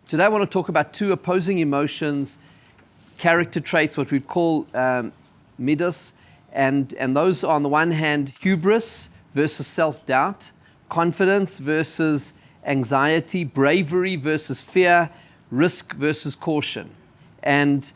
Today I want to talk about two opposing emotions, character traits, what we'd call midos, and those are on the one hand hubris versus self-doubt, confidence versus anxiety, bravery versus fear, risk versus caution. And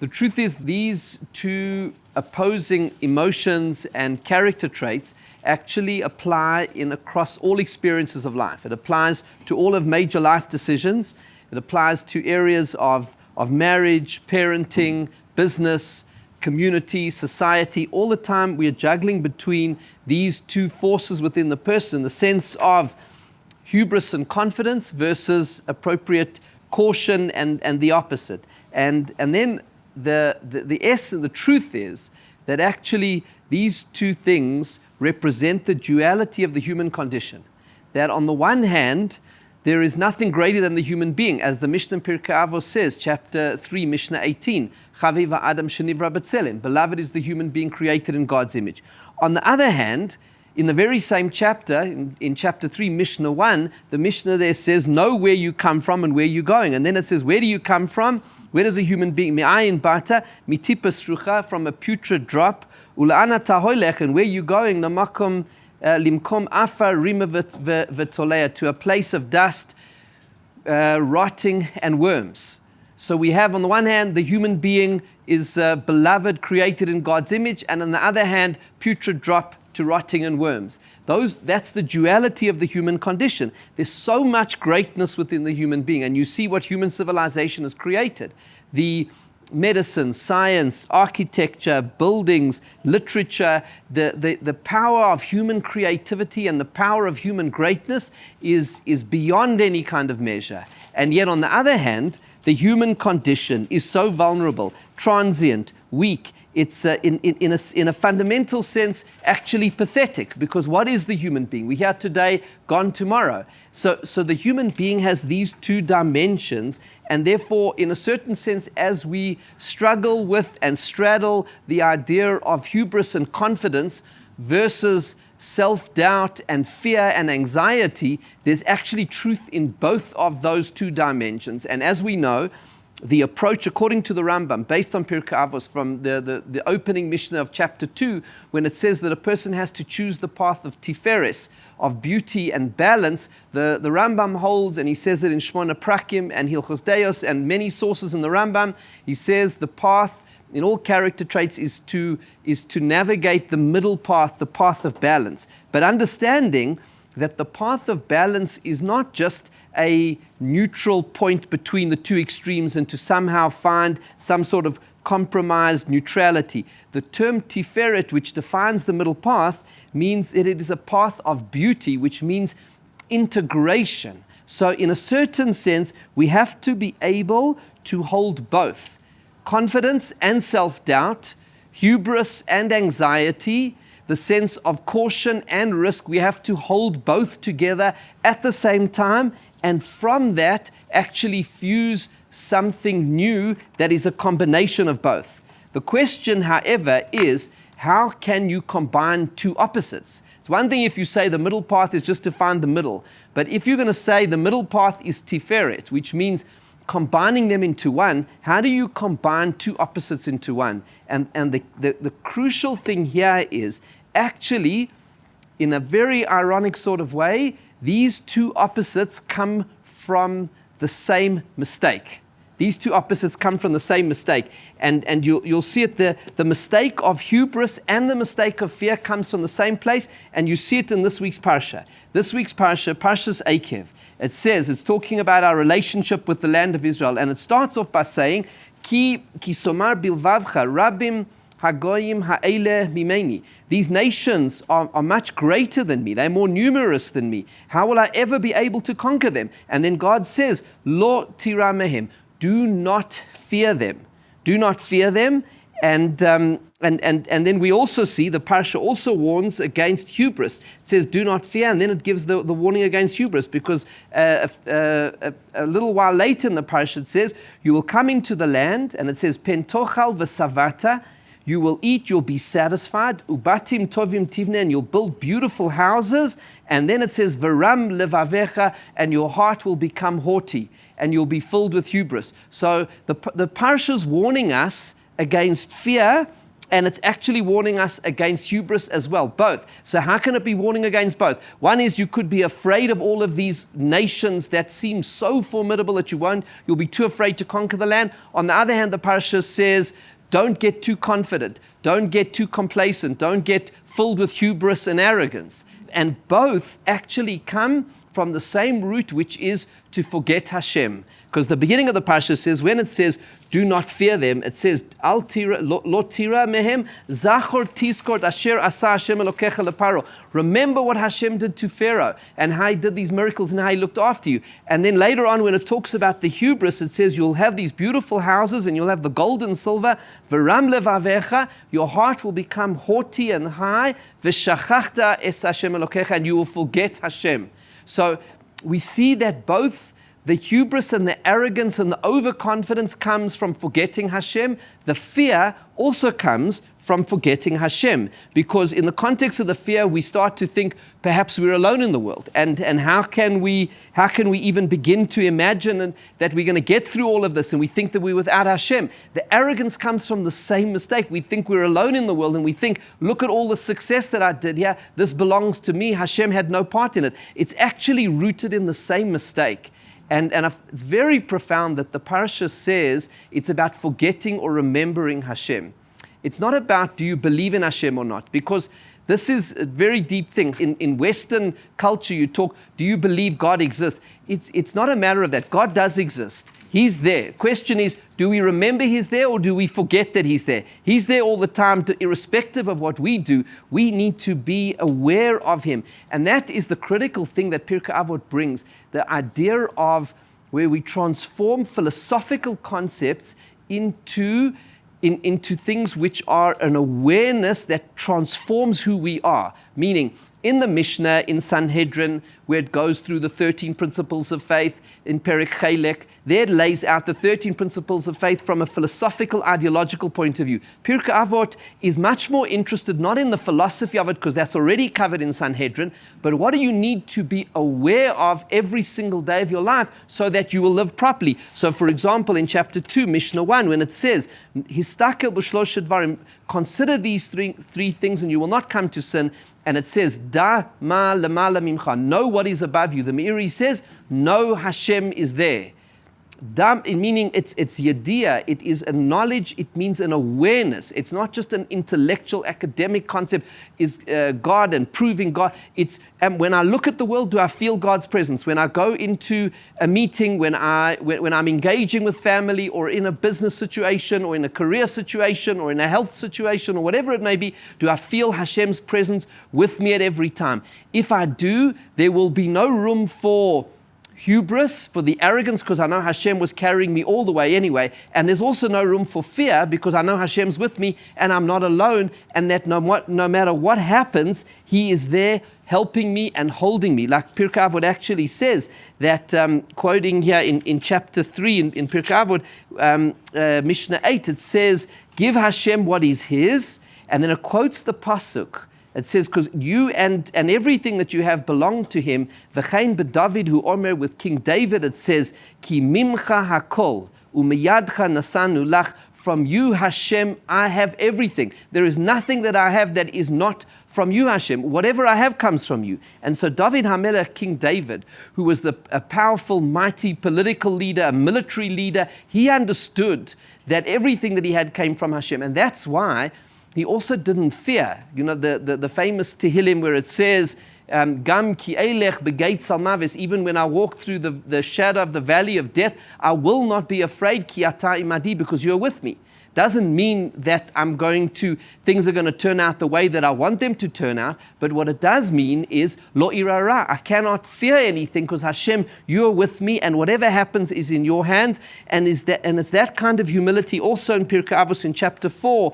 the truth is these two opposing emotions and character traits actually apply across all experiences of life. It applies to all of major life decisions. It applies to areas of marriage, parenting, business, community, society. All the time we are juggling between these two forces within the person, the sense of hubris and confidence versus appropriate caution and the opposite. And then the essence, the truth is that actually these two things represent the duality of the human condition. That on the one hand, there is nothing greater than the human being, as the Mishnah in Pirkei Avot says, chapter 3, Mishnah 18, Chaviv Adam Shenivra B'Tselem. Beloved is the human being created in God's image. On the other hand, in the very same chapter, in chapter 3, Mishnah 1, the Mishnah there says, know where you come from and where you're going. And then it says, where do you come from? Where does a human being? Mi'ayin bata, mitipa srucha, from a putrid drop. Ula'ana tahoylech, and where you going? Namakom limkom afa rima v'tolea, to a place of dust, rotting and worms. So we have on the one hand, the human being is beloved, created in God's image, and on the other hand, putrid drop to rotting and worms. That's the duality of the human condition. There's so much greatness within the human being, and you see what human civilization has created. The medicine, science, architecture, buildings, literature, the power of human creativity and the power of human greatness is beyond any kind of measure. And yet on the other hand, the human condition is so vulnerable, transient, weak. It's in a fundamental sense actually pathetic, because what is the human being? We're here today, gone tomorrow. So the human being has these two dimensions, and therefore in a certain sense, as we struggle with and straddle the idea of hubris and confidence versus self-doubt and fear and anxiety, there's actually truth in both of those two dimensions. And as we know, the approach, according to the Rambam, based on Pirkei Avot, from the opening Mishnah of chapter 2, when it says that a person has to choose the path of tiferes, of beauty and balance, the Rambam holds, and he says it in Shmona Prakim and Hilchos Deos and many sources in the Rambam, he says the path in all character traits is to navigate the middle path, the path of balance. But understanding that the path of balance is not just a neutral point between the two extremes and to somehow find some sort of compromised neutrality. The term tiferet, which defines the middle path, means that it is a path of beauty, which means integration. So in a certain sense, we have to be able to hold both confidence and self-doubt, hubris and anxiety, the sense of caution and risk. We have to hold both together at the same time, and from that actually fuse something new that is a combination of both. The question, however, is how can you combine two opposites? It's one thing if you say the middle path is just to find the middle, but if you're going to say the middle path is tiferet, which means combining them into one, how do you combine two opposites into one? And the crucial thing here is actually, in a very ironic sort of way, these two opposites come from the same mistake. These two opposites come from the same mistake. And you'll see it, the mistake of hubris and the mistake of fear comes from the same place, and you see it in this week's Parsha. This week's Parsha, Parsha's Eikev. It says, it's talking about our relationship with the land of Israel, and it starts off by saying, Ki somar bilvavcha rabim hagoyim ha'ele mimeni. These nations are much greater than me. They're more numerous than me. How will I ever be able to conquer them? And then God says, Lo tira mehem. Do not fear them. Do not fear them. And then we also see the Parsha also warns against hubris. It says, do not fear, and then it gives the warning against hubris, because a little while later in the Parsha it says, you will come into the land, and it says, pentochal v'savata, you will eat, you'll be satisfied, ubatim tovim tivne, and you'll build beautiful houses, and then it says, veram levavecha, and your heart will become haughty. and you'll be filled with hubris. So the Parsha is warning us against fear, and it's actually warning us against hubris as well, both. So how can it be warning against both? One is you could be afraid of all of these nations that seem so formidable that you'll be too afraid to conquer the land. On the other hand, the Parsha says, don't get too confident, don't get too complacent, don't get filled with hubris and arrogance. And both actually come from the same root, which is to forget Hashem. Because the beginning of the Parsha says, when it says, do not fear them, it says, Al tira, lo tira mehem, zachor tiskor asher asa Hashem elokecha leparo. Remember what Hashem did to Pharaoh, and how he did these miracles, and how he looked after you. And then later on, when it talks about the hubris, it says, you'll have these beautiful houses, and you'll have the gold and silver, v'ram levavecha, your heart will become haughty and high, v'shachachta es Hashem elokecha, and you will forget Hashem. So we see that both the hubris and the arrogance and the overconfidence comes from forgetting Hashem. The fear also comes from forgetting Hashem, because in the context of the fear, we start to think perhaps we're alone in the world, and how can we even begin to imagine that we're going to get through all of this, and we think that we're without Hashem. The arrogance comes from the same mistake. We think we're alone in the world, and we think, look at all the success that I did here. This belongs to me. Hashem had no part in it. It's actually rooted in the same mistake. And it's very profound that the Parsha says it's about forgetting or remembering Hashem. It's not about do you believe in Hashem or not, because this is a very deep thing. In Western culture, you talk, do you believe God exists? It's not a matter of that. God does exist. He's there. Question is, do we remember He's there, or do we forget that He's there? He's there all the time, irrespective of what we do. We need to be aware of Him. And that is the critical thing that Pirkei Avot brings, the idea of where we transform philosophical concepts into things which are an awareness that transforms who we are. Meaning, in the Mishnah, in Sanhedrin, where it goes through the 13 principles of faith, in Perek Chelek, there it lays out the 13 principles of faith from a philosophical, ideological point of view. Pirkei Avot is much more interested not in the philosophy of it, because that's already covered in Sanhedrin, but what do you need to be aware of every single day of your life so that you will live properly. So, for example, in chapter 2, Mishnah 1, when it says, Histakel b'shlosh dvarim, consider these three things and you will not come to sin. And it says, Da ma lemala mimcha, know what is above you. The Meiri says, know Hashem is there. Dam, meaning it's yediyah, it is a knowledge, it means an awareness. It's not just an intellectual, academic concept, is God and proving God. It's when I look at the world, do I feel God's presence? When I go into a meeting, when I'm engaging with family, or in a business situation, or in a career situation, or in a health situation, or whatever it may be, do I feel Hashem's presence with me at every time? If I do, there will be no room for hubris, for the arrogance, because I know Hashem was carrying me all the way anyway. And there's also no room for fear, because I know Hashem's with me and I'm not alone, and that no matter what happens, He is there helping me and holding me. Like Pirkei Avot actually says that, quoting here in chapter 3 in Pirkei Avot, Mishnah 8, it says, give Hashem what is His, and then it quotes the pasuk. It says, because you and everything that you have belong to Him. V'chein b'David hu omer, with King David, it says, Ki mimcha hakol, u'miyadcha nasanu lach, from you, Hashem, I have everything. There is nothing that I have that is not from you, Hashem. Whatever I have comes from you. And so David HaMelech, King David, who was a powerful, mighty political leader, a military leader, he understood that everything that he had came from Hashem. And that's why he also didn't fear. You know, the famous Tehillim where it says, Gam ki elech begeit salmavis, even when I walk through the shadow of the valley of death, I will not be afraid, ki ata imadi, because you're with me. Doesn't mean that things are going to turn out the way that I want them to turn out, but what it does mean is, lo irara, I cannot fear anything, because Hashem, you're with me, and whatever happens is in your hands. And it's that kind of humility also in Pirkei Avos in chapter 4,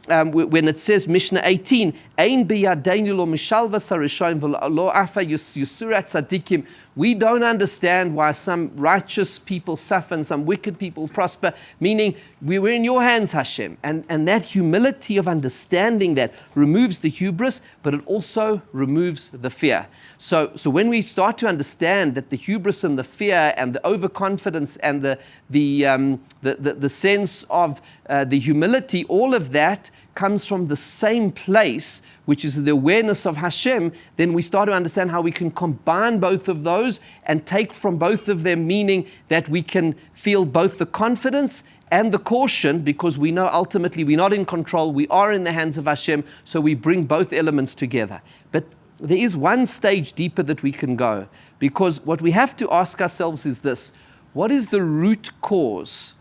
when it says, Mishnah 18, Ein biyadeinu lo mishalvas harishayim v'lo afa yusurat tzadikim, We don't understand why some righteous people suffer and some wicked people prosper, meaning we're in your hands, Hashem. And that humility of understanding that removes the hubris, but it also removes the fear. So when we start to understand that the hubris and the fear and the overconfidence and the sense of the humility, all of that comes from the same place, which is the awareness of Hashem, then we start to understand how we can combine both of those and take from both of them, meaning that we can feel both the confidence and the caution, because we know ultimately we're not in control, we are in the hands of Hashem, so we bring both elements together. But there is one stage deeper that we can go, because what we have to ask ourselves is this: what is the root cause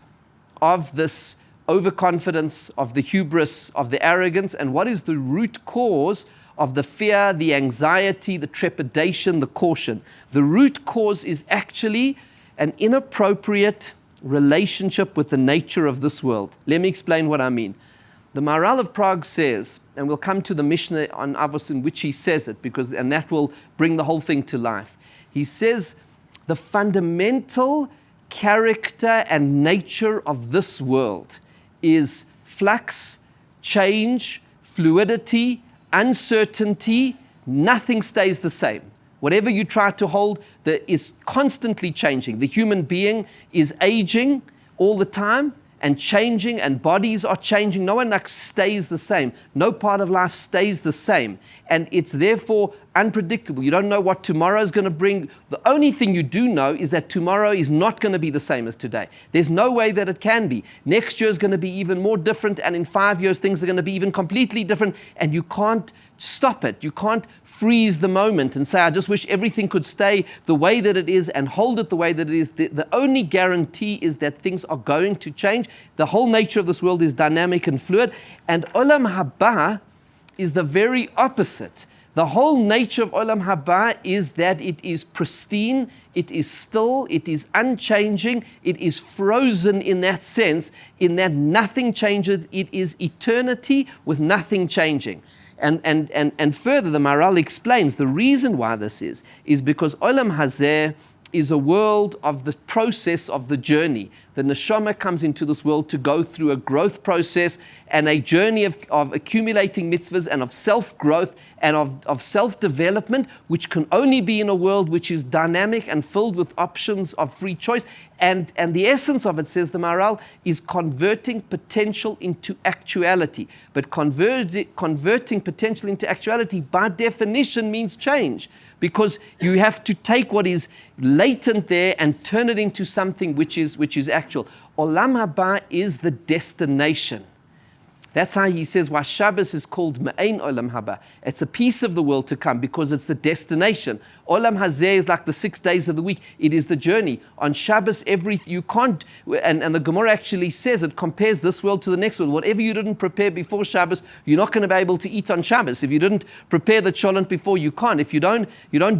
of this overconfidence, of the hubris, of the arrogance, and what is the root cause of the fear, the anxiety, the trepidation, the caution? The root cause is actually an inappropriate relationship with the nature of this world. Let me explain what I mean. The Maharal of Prague says, and we'll come to the Mishnah on Avos in which he says it, and that will bring the whole thing to life. He says the fundamental character and nature of this world is flux, change, fluidity, uncertainty. Nothing stays the same. Whatever you try to hold is constantly changing. The human being is aging all the time and changing, and bodies are changing. No one stays the same. No part of life stays the same. And it's therefore unpredictable. You don't know what tomorrow is going to bring. The only thing you do know is that tomorrow is not going to be the same as today. There's no way that it can be. Next year is going to be even more different, and in 5 years things are going to be even completely different, and you can't stop it. You can't freeze the moment and say, I just wish everything could stay the way that it is and hold it the way that it is. The only guarantee is that things are going to change. The whole nature of this world is dynamic and fluid, and Olam Haba is the very opposite. The whole nature of Olam Haba is that it is pristine, it is still, it is unchanging, it is frozen in that sense, in that nothing changes. It is eternity with nothing changing. And further, the Maharal explains the reason why this is because Olam Hazeh is a world of the process of the journey. The neshama comes into this world to go through a growth process and a journey of accumulating mitzvahs and of self-growth and of self-development, which can only be in a world which is dynamic and filled with options of free choice. And the essence of it, says the Maharal, is converting potential into actuality. But converting potential into actuality, by definition, means change. Because you have to take what is latent there and turn it into something which is actual. Olam Haba is the destination. That's how he says why Shabbos is called Me'ein Olam Haba. It's a piece of the world to come because it's the destination. Olam Hazeh is like the 6 days of the week. It is the journey. On Shabbos, you can't, and the Gemara actually says, it compares this world to the next world. Whatever you didn't prepare before Shabbos, you're not going to be able to eat on Shabbos. If you didn't prepare the cholent before, you can't. If you don't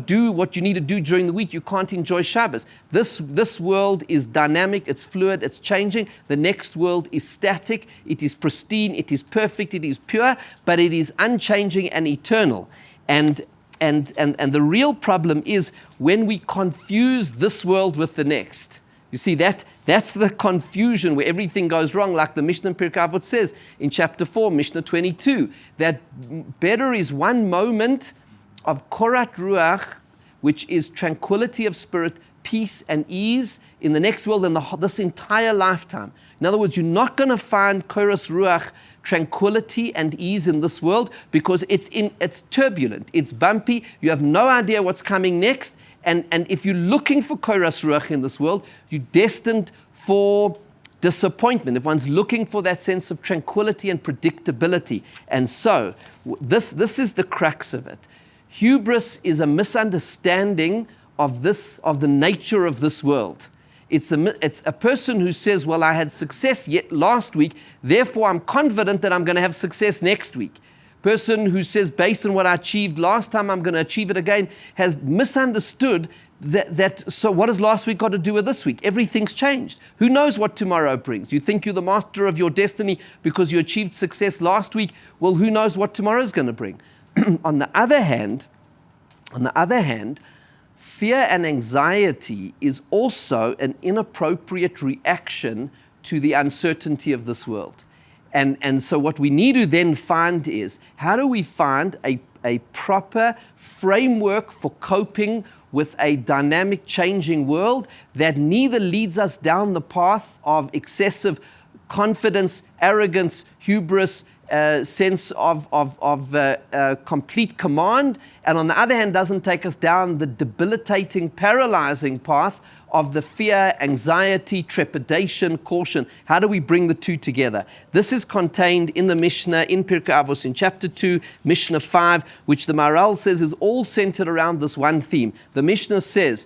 do what you need to do during the week, you can't enjoy Shabbos. This world is dynamic, it's fluid, it's changing. The next world is static, it is pristine, it is perfect, it is pure, but it is unchanging and eternal. And the real problem is when we confuse this world with the next. You see, that's the confusion where everything goes wrong, like the Mishnah in Pirkei Avot says in chapter 4, Mishnah 22, that better is one moment of korat ruach, which is tranquility of spirit, peace and ease in the next world than this entire lifetime. In other words, you're not going to find koras ruach, tranquility and ease in this world, because it's turbulent, it's bumpy, you have no idea what's coming next, and if you're looking for koras ruach in this world, you're destined for disappointment. If one's looking for that sense of tranquility and predictability. And so this is the crux of it. Hubris is a misunderstanding of the nature of this world. It's a person who says, well, I had success last week, therefore I'm confident that I'm going to have success next week. Person who says, based on what I achieved last time, I'm going to achieve it again, has misunderstood that so what has last week got to do with this week? Everything's changed. Who knows what tomorrow brings? You think you're the master of your destiny because you achieved success last week? Well, who knows what tomorrow's going to bring? On the other hand, fear and anxiety is also an inappropriate reaction to the uncertainty of this world. And so what we need to then find is, how do we find a proper framework for coping with a dynamic, changing world that neither leads us down the path of excessive confidence, arrogance, hubris, sense of complete command, and on the other hand doesn't take us down the debilitating, paralyzing path of the fear, anxiety, trepidation, caution. How do we bring the two together? This is contained in the Mishnah in Pirkei Avot in chapter 2, Mishnah 5, which the Maharal says is all centered around this one theme. The Mishnah says,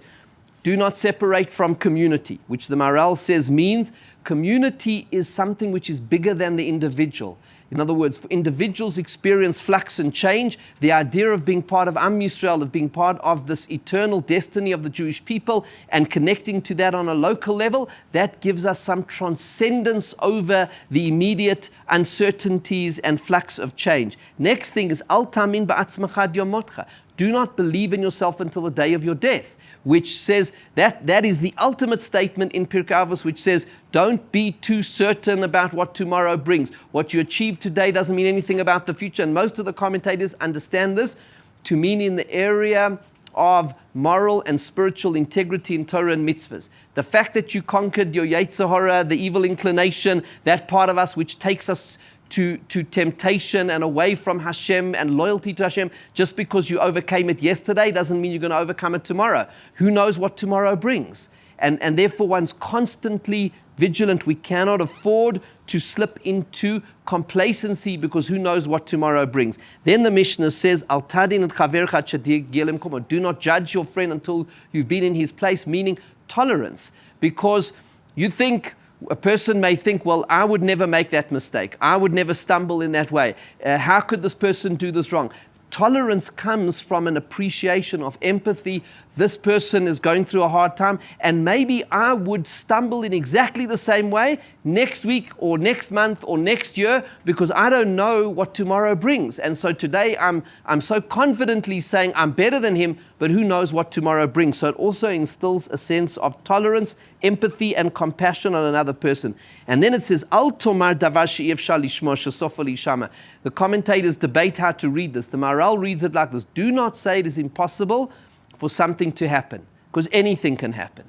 do not separate from community, which the Maharal says means community is something which is bigger than the individual. In other words, for individuals experience flux and change, the idea of being part of Am Yisrael, of being part of this eternal destiny of the Jewish people and connecting to that on a local level, that gives us some transcendence over the immediate uncertainties and flux of change. Next thing is, Al tamin ba'atzmacha ad yom motcha. Do not believe in yourself until the day of your death, which says that is the ultimate statement in Pirkei Avot, which says, don't be too certain about what tomorrow brings. What you achieve today doesn't mean anything about the future. And most of the commentators understand this to mean in the area of moral and spiritual integrity in Torah and mitzvahs. The fact that you conquered your Yetzer Hara, the evil inclination, that part of us which takes us to temptation and away from Hashem and loyalty to Hashem, just because you overcame it yesterday doesn't mean you're going to overcome it tomorrow. Who knows what tomorrow brings? And therefore one's constantly vigilant. We cannot afford to slip into complacency because who knows what tomorrow brings. Then the Mishnah says, Al tadin et chavercha chadir gelem komo. Do not judge your friend until you've been in his place, meaning tolerance. Because you think, a person may think, well, I would never make that mistake. I would never stumble in that way. How could this person do this wrong? Tolerance comes from an appreciation of empathy. This person is going through a hard time, and maybe I would stumble in exactly the same way next week or next month or next year because I don't know what tomorrow brings. And so today I'm so confidently saying I'm better than him, but who knows what tomorrow brings. So it also instills a sense of tolerance, empathy, and compassion on another person. And then it says, Al tomar davar she'efshar lishmo shesofa lishama. The commentators debate how to read this. The Maharal reads it like this: do not say it is impossible for something to happen, because anything can happen.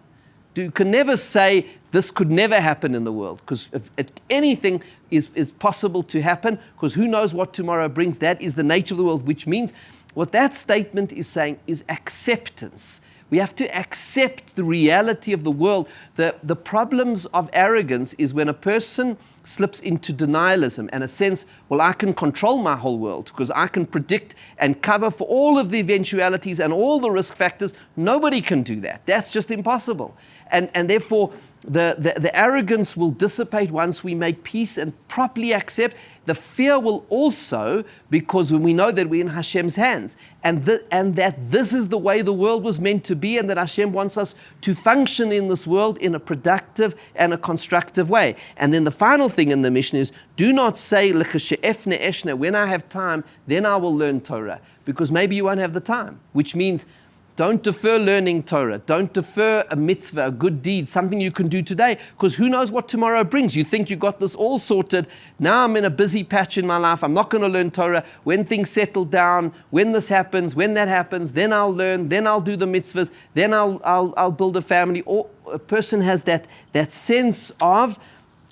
You can never say this could never happen in the world, because anything is possible to happen, because who knows what tomorrow brings. That is the nature of the world, which means what that statement is saying is acceptance. We have to accept the reality of the world. The problems of arrogance is when a person slips into denialism and a sense, well, I can control my whole world because I can predict and cover for all of the eventualities and all the risk factors. Nobody can do that. That's just impossible. And therefore, the arrogance will dissipate once we make peace and properly accept. The fear will also, because when we know that we're in Hashem's hands and that this is the way the world was meant to be, and that Hashem wants us to function in this world in a productive and a constructive way. And then the final thing in the Mishnah is, do not say, when I have time, then I will learn Torah, because maybe you won't have the time, which means don't defer learning Torah. Don't defer a mitzvah, a good deed, something you can do today, because who knows what tomorrow brings. You think you got this all sorted. Now I'm in a busy patch in my life. I'm not going to learn Torah. When things settle down, when this happens, when that happens, then I'll learn, then I'll do the mitzvahs, then I'll build a family. Or a person has that sense of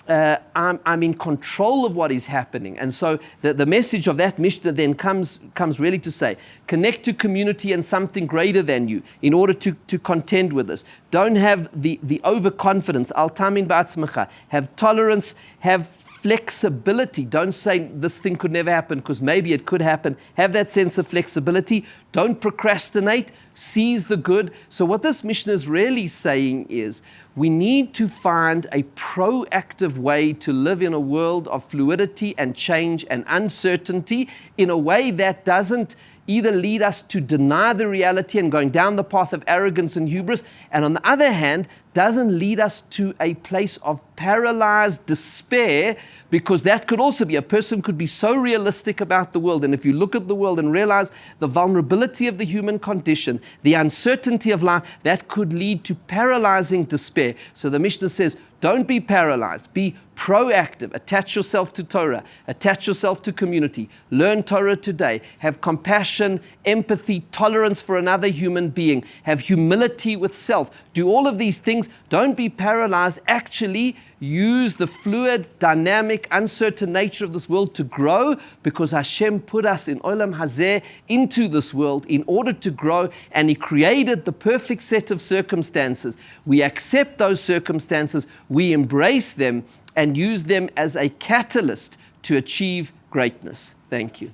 I'm in control of what is happening. And so the message of that Mishnah then comes really to say, connect to community and something greater than you in order to contend with this. Don't have the overconfidence. Al tamin ba'atzmacha. Have tolerance, have flexibility. Don't say this thing could never happen because maybe it could happen. Have that sense of flexibility. Don't procrastinate. Seize the good. So what this Mishnah is really saying is, we need to find a proactive way to live in a world of fluidity and change and uncertainty in a way that doesn't either lead us to deny the reality and going down the path of arrogance and hubris, and on the other hand, doesn't lead us to a place of paralyzed despair, because that could also be, a person could be so realistic about the world, and if you look at the world and realize the vulnerability of the human condition, the uncertainty of life, that could lead to paralyzing despair. So the Mishnah says, don't be paralyzed, be proactive, attach yourself to Torah, attach yourself to community, learn Torah today, have compassion, empathy, tolerance for another human being, have humility with self, do all of these things. Don't be paralyzed, actually use the fluid, dynamic, uncertain nature of this world to grow, because Hashem put us in Olam Hazeh, into this world, in order to grow, and He created the perfect set of circumstances. We accept those circumstances, we embrace them, and use them as a catalyst to achieve greatness. Thank you.